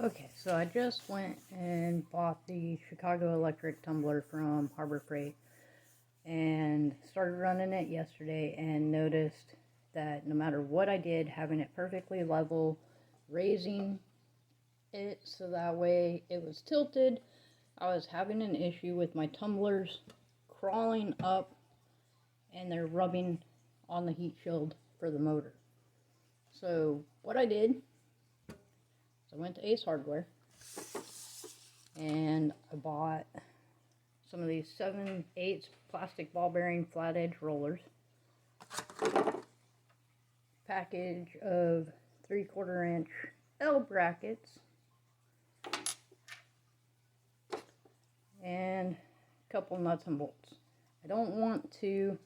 Okay, so I just went and bought the Chicago Electric tumbler from Harbor Freight and started running it yesterday and noticed that no matter what I did, having it perfectly level, raising it so that way it was tilted, I was having an issue with my tumblers crawling up and they're rubbing on the heat shield for the motor. So what I did, I went to Ace Hardware and I bought some of these 7/8 plastic ball bearing flat edge rollers, package of 3/4 inch L brackets, and a couple nuts and bolts. I don't want to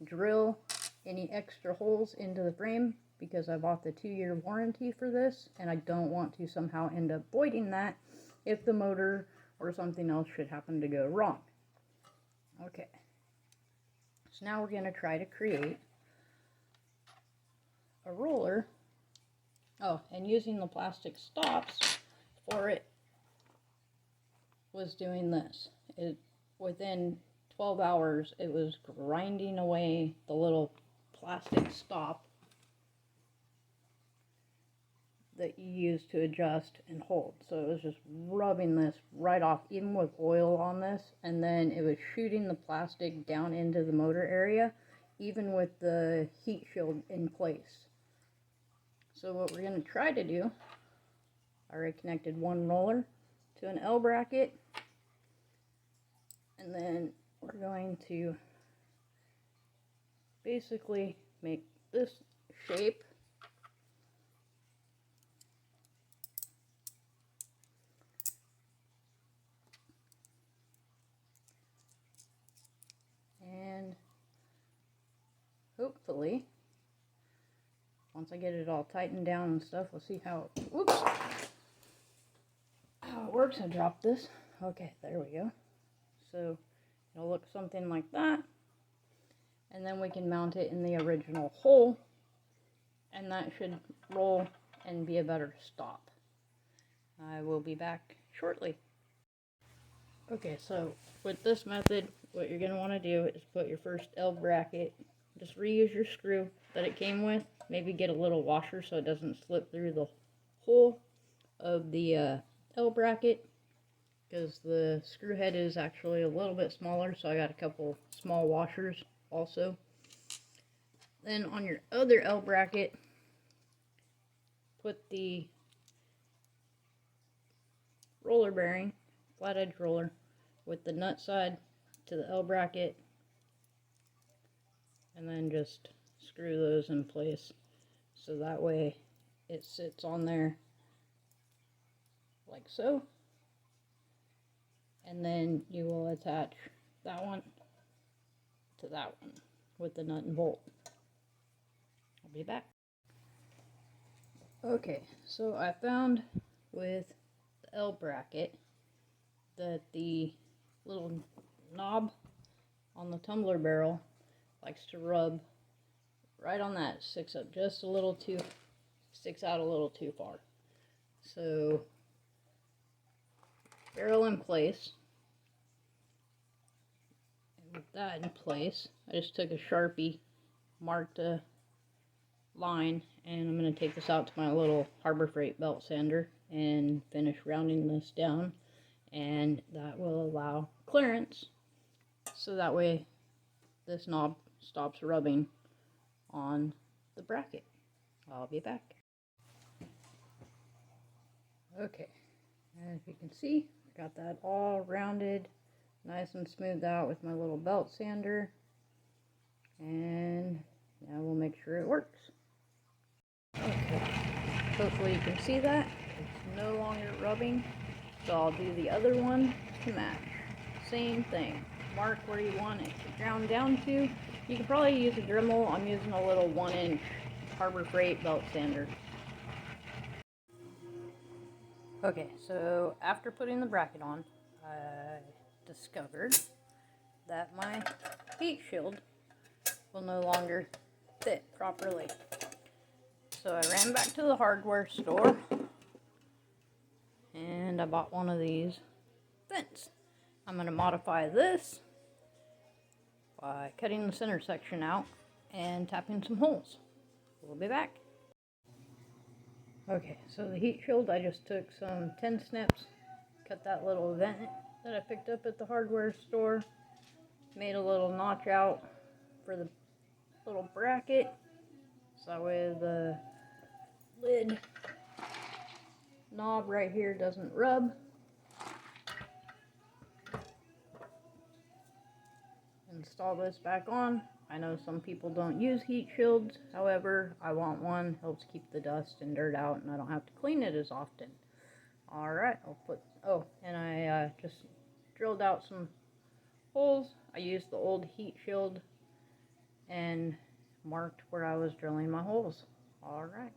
drill any extra holes into the frame because I bought the 2-year warranty for this, and I don't want to somehow end up voiding that if the motor or something else should happen to go wrong. Okay, so now we're going to try to create a roller. Oh, and using the plastic stops for it was doing this. Within 12 hours it was grinding away the little plastic stop that you use to adjust and hold. So it was just rubbing this right off, even with oil on this, and then it was shooting the plastic down into the motor area, even with the heat shield in place. So what we're going to try to do, I already connected one roller to an L bracket, and then we're going to basically make this shape and hopefully once I get it all tightened down and stuff, we'll see how it works. I dropped this. Okay, there we go. So it'll look something like that, and then we can mount it in the original hole, and that should roll and be a better stop. I will be back shortly. Okay, so with this method, what you're going to want to do is put your first L bracket, just reuse your screw that it came with, maybe get a little washer so it doesn't slip through the hole of the L bracket, because the screw head is actually a little bit smaller, so I got a couple small washers also. Then on your other L bracket, put the roller bearing, flat edge roller, with the nut side to the L bracket, and then just screw those in place so that way it sits on there like so, and then you will attach that one to that one with the nut and bolt. I'll be back. Okay, so I found with the L bracket that the little knob on the tumbler barrel likes to rub right on that. It sticks out just a little too, sticks out a little too far. So barrel in place, and with that in place, I just took a Sharpie, marked a line, and I'm going to take this out to my little Harbor Freight belt sander and finish rounding this down, and that will allow clearance so that way this knob stops rubbing on the bracket. I'll be back. Okay, as you can see, I got that all rounded, nice and smoothed out with my little belt sander, and now we'll make sure it works. Okay, hopefully you can see that it's no longer rubbing, so I'll do the other one to match. Same thing, mark where you want it to ground down to. You can probably use a Dremel. I'm using a little 1-inch Harbor Freight belt sander. Okay, so after putting the bracket on, I discovered that my heat shield will no longer fit properly. So I ran back to the hardware store and I bought one of these vents. I'm going to modify this by cutting the center section out and tapping some holes. We'll be back. Okay, so the heat shield, I just took some 10 snips, cut that little vent that I picked up at the hardware store, made a little notch out for the little bracket, so that way the lid knob right here doesn't rub. Install this back on. I know some people don't use heat shields, however, I want one. Helps keep the dust and dirt out, and I don't have to clean it as often. Alright, I'll put, and I just drilled out some holes. I used the old heat shield and marked where I was drilling my holes. Alright.